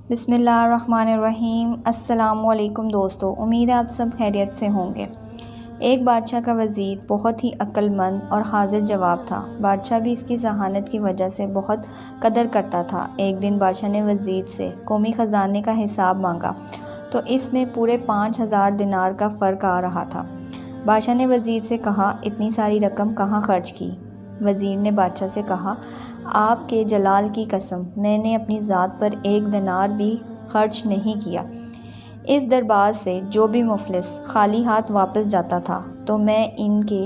بسم اللہ الرحمن الرحیم۔ السلام علیکم دوستو، امید ہے آپ سب خیریت سے ہوں گے۔ ایک بادشاہ کا وزیر بہت ہی عقل مند اور حاضر جواب تھا۔ بادشاہ بھی اس کی ذہانت کی وجہ سے بہت قدر کرتا تھا۔ ایک دن بادشاہ نے وزیر سے قومی خزانے کا حساب مانگا تو اس میں پورے 5000 دینار کا فرق آ رہا تھا۔ بادشاہ نے وزیر سے کہا، اتنی ساری رقم کہاں خرچ کی؟ وزیر نے بادشاہ سے کہا، آپ کے جلال کی قسم، میں نے اپنی ذات پر 1 دینار بھی خرچ نہیں کیا۔ اس دربار سے جو بھی مفلس خالی ہاتھ واپس جاتا تھا تو میں ان کے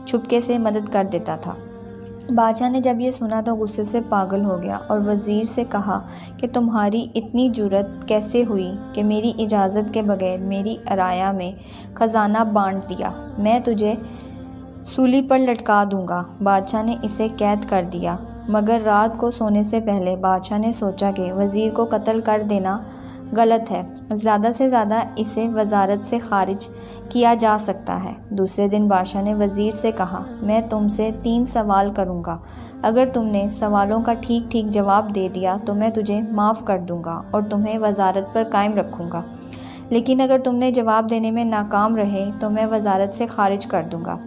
چھپکے سے مدد کر دیتا تھا۔ بادشاہ نے جب یہ سنا تو غصے سے پاگل ہو گیا اور وزیر سے کہا کہ تمہاری اتنی جرأت کیسے ہوئی کہ میری اجازت کے بغیر میری رعایا میں خزانہ بانٹ دیا؟ میں تجھے سولی پر لٹکا دوں گا۔ بادشاہ نے اسے قید کر دیا، مگر رات کو سونے سے پہلے بادشاہ نے سوچا کہ وزیر کو قتل کر دینا غلط ہے، زیادہ سے زیادہ اسے وزارت سے خارج کیا جا سکتا ہے۔ دوسرے دن بادشاہ نے وزیر سے کہا، میں تم سے 3 سوال کروں گا، اگر تم نے سوالوں کا ٹھیک ٹھیک جواب دے دیا تو میں تجھے معاف کر دوں گا اور تمہیں وزارت پر قائم رکھوں گا، لیکن اگر تم نے جواب دینے میں ناکام رہے تو میں وزارت سے خارج کر دوں گا۔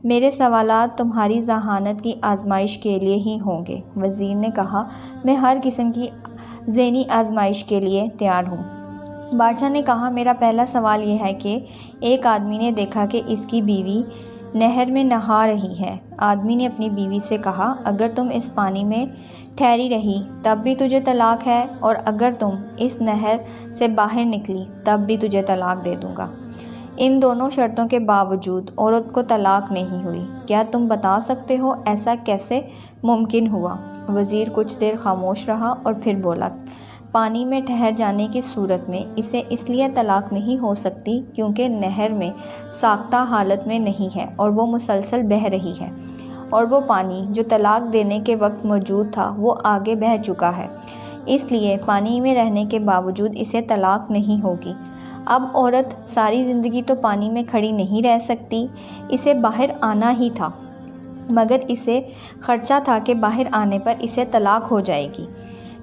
میرے سوالات تمہاری ذہانت کی آزمائش کے لیے ہی ہوں گے۔ وزیر نے کہا، میں ہر قسم کی ذہنی آزمائش کے لیے تیار ہوں۔ بادشاہ نے کہا، میرا پہلا سوال یہ ہے کہ ایک آدمی نے دیکھا کہ اس کی بیوی نہر میں نہا رہی ہے۔ آدمی نے اپنی بیوی سے کہا، اگر تم اس پانی میں ٹھہری رہی تب بھی تجھے طلاق ہے، اور اگر تم اس نہر سے باہر نکلی تب بھی تجھے طلاق دے دوں گا۔ ان دونوں شرطوں کے باوجود عورت کو طلاق نہیں ہوئی۔ کیا تم بتا سکتے ہو ایسا کیسے ممکن ہوا؟ وزیر کچھ دیر خاموش رہا اور پھر بولا، پانی میں ٹھہر جانے کی صورت میں اسے اس لیے طلاق نہیں ہو سکتی کیونکہ نہر میں ساختہ حالت میں نہیں ہے اور وہ مسلسل بہہ رہی ہے، اور وہ پانی جو طلاق دینے کے وقت موجود تھا وہ آگے بہہ چکا ہے، اس لیے پانی میں رہنے کے باوجود اسے طلاق نہیں ہوگی۔ اب عورت ساری زندگی تو پانی میں کھڑی نہیں رہ سکتی، اسے باہر آنا ہی تھا، مگر اسے خدشہ تھا کہ باہر آنے پر اسے طلاق ہو جائے گی۔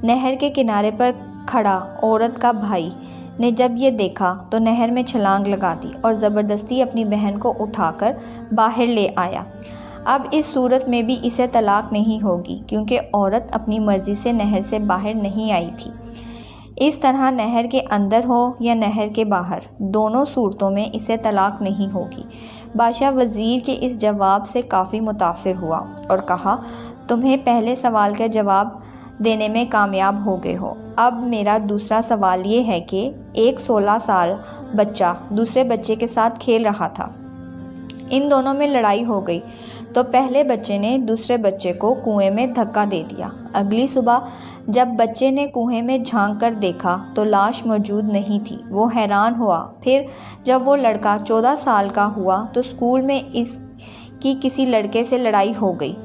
نہر کے کنارے پر کھڑا عورت کا بھائی نے جب یہ دیکھا تو نہر میں چھلانگ لگا دی اور زبردستی اپنی بہن کو اٹھا کر باہر لے آیا۔ اب اس صورت میں بھی اسے طلاق نہیں ہوگی کیونکہ عورت اپنی مرضی سے نہر سے باہر نہیں آئی تھی۔ اس طرح نہر کے اندر ہو یا نہر کے باہر، دونوں صورتوں میں اسے طلاق نہیں ہوگی۔ بادشاہ وزیر کے اس جواب سے کافی متاثر ہوا اور کہا، تمہیں پہلے سوال کا جواب دینے میں کامیاب ہو گئے ہو۔ اب میرا دوسرا سوال یہ ہے کہ ایک 16 سال بچہ دوسرے بچے کے ساتھ کھیل رہا تھا، ان دونوں میں لڑائی ہو گئی تو پہلے بچے نے دوسرے بچے کو کنویں میں دھکا دے دیا۔ اگلی صبح جب بچے نے کنویں میں جھانک کر دیکھا تو لاش موجود نہیں تھی۔ وہ حیران ہوا۔ پھر جب وہ لڑکا 14 سال کا ہوا تو اسکول میں اس کی کسی لڑکے سے لڑائی ہو گئی۔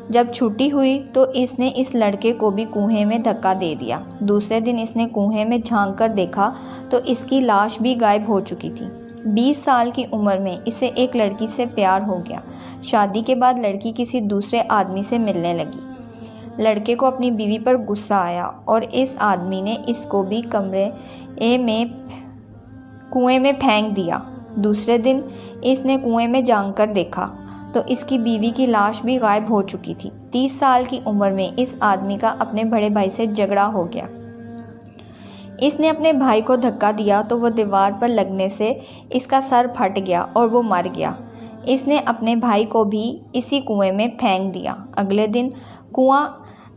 جب چھٹی ہوئی تو اس نے اس لڑکے کو بھی کنویں میں دھکا دے دیا۔ دوسرے دن اس نے کنویں میں جھانک کر دیکھا تو اس کی لاش بھی غائب ہو چکی تھی۔ 20 سال کی عمر میں اسے ایک لڑکی سے پیار ہو گیا۔ شادی کے بعد لڑکی کسی دوسرے آدمی سے ملنے لگی۔ لڑکے کو اپنی بیوی پر غصہ آیا اور اس آدمی نے اس کو بھی کنویں میں پھینک دیا۔ دوسرے دن اس نے کنویں میں جھانک کر دیکھا تو اس کی بیوی کی لاش بھی غائب ہو چکی تھی۔ 30 سال کی عمر میں اس آدمی کا اپنے بڑے بھائی سے جھگڑا ہو گیا۔ اس نے اپنے بھائی کو دھکا دیا تو وہ دیوار پر لگنے سے اس کا سر پھٹ گیا اور وہ مر گیا۔ اس نے اپنے بھائی کو بھی اسی کنویں میں پھینک دیا۔ اگلے دن کنواں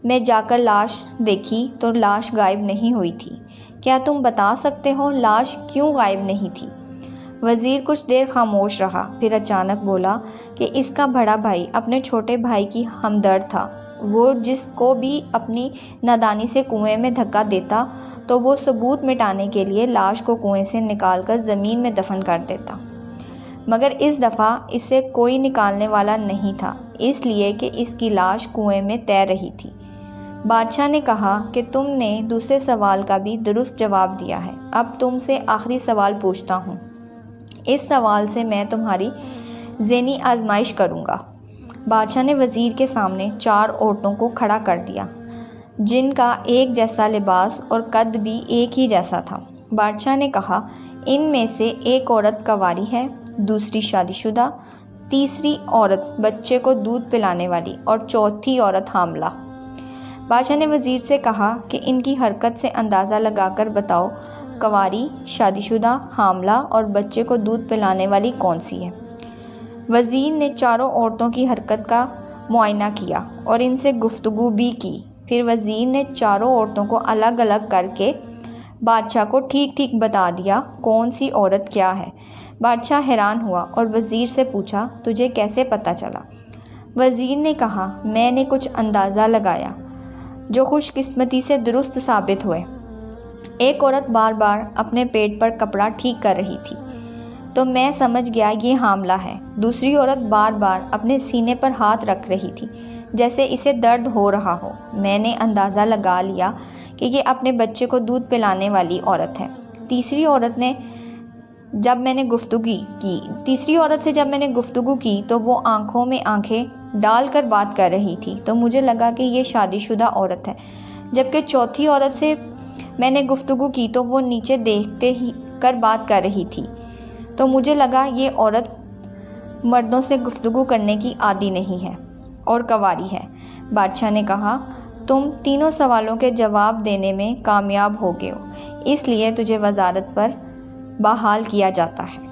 میں جا کر لاش دیکھی تو لاش غائب نہیں ہوئی تھی۔ کیا تم بتا سکتے ہو لاش کیوں غائب نہیں تھی؟ وزیر کچھ دیر خاموش رہا، پھر اچانک بولا کہ اس کا بڑا بھائی اپنے چھوٹے بھائی کی ہمدرد تھا۔ وہ جس کو بھی اپنی نادانی سے کنویں میں دھکا دیتا تو وہ ثبوت مٹانے کے لیے لاش کو کنویں سے نکال کر زمین میں دفن کر دیتا، مگر اس دفعہ اسے کوئی نکالنے والا نہیں تھا، اس لیے کہ اس کی لاش کنویں میں تیر رہی تھی۔ بادشاہ نے کہا کہ تم نے دوسرے سوال کا بھی درست جواب دیا ہے۔ اب تم سے آخری سوال پوچھتا ہوں۔ اس سوال سے میں تمہاری ذہنی آزمائش کروں گا۔ بادشاہ نے وزیر کے سامنے 4 عورتوں کو کھڑا کر دیا۔ جن کا ایک جیسا لباس اور قد بھی ایک ہی جیسا تھا۔ بادشاہ نے کہا، ان میں سے ایک عورت کنواری ہے، دوسری شادی شدہ، تیسری عورت بچے کو دودھ پلانے والی اور چوتھی عورت حاملہ۔ بادشاہ نے وزیر سے کہا کہ ان کی حرکت سے اندازہ لگا کر بتاؤ، کنواری، شادی شدہ، حاملہ اور بچے کو دودھ پلانے والی کون سی ہے؟ وزیر نے چاروں عورتوں کی حرکت کا معائنہ کیا اور ان سے گفتگو بھی کی۔ پھر وزیر نے چاروں عورتوں کو الگ الگ کر کے بادشاہ کو ٹھیک ٹھیک بتا دیا کون سی عورت کیا ہے۔ بادشاہ حیران ہوا اور وزیر سے پوچھا، تجھے کیسے پتہ چلا؟ وزیر نے کہا، میں نے کچھ اندازہ لگایا جو خوش قسمتی سے درست ثابت ہوئے۔ ایک عورت بار بار اپنے پیٹ پر کپڑا ٹھیک کر رہی تھی تو میں سمجھ گیا یہ حاملہ ہے۔ دوسری عورت بار بار اپنے سینے پر ہاتھ رکھ رہی تھی جیسے اسے درد ہو رہا ہو۔ میں نے اندازہ لگا لیا کہ یہ اپنے بچے کو دودھ پلانے والی عورت ہے۔ تیسری عورت سے جب میں نے گفتگو کی تو وہ آنکھوں میں آنکھیں ڈال کر بات کر رہی تھی تو مجھے لگا کہ یہ شادی شدہ عورت ہے۔ جبکہ چوتھی عورت سے میں نے گفتگو کی تو وہ نیچے دیکھتے ہی کر بات کر رہی تھی تو مجھے لگا یہ عورت مردوں سے گفتگو کرنے کی عادی نہیں ہے اور کنواری ہے۔ بادشاہ نے کہا، تم تینوں سوالوں کے جواب دینے میں کامیاب ہو گئے ہو، اس لیے تجھے وزارت پر بحال کیا جاتا ہے۔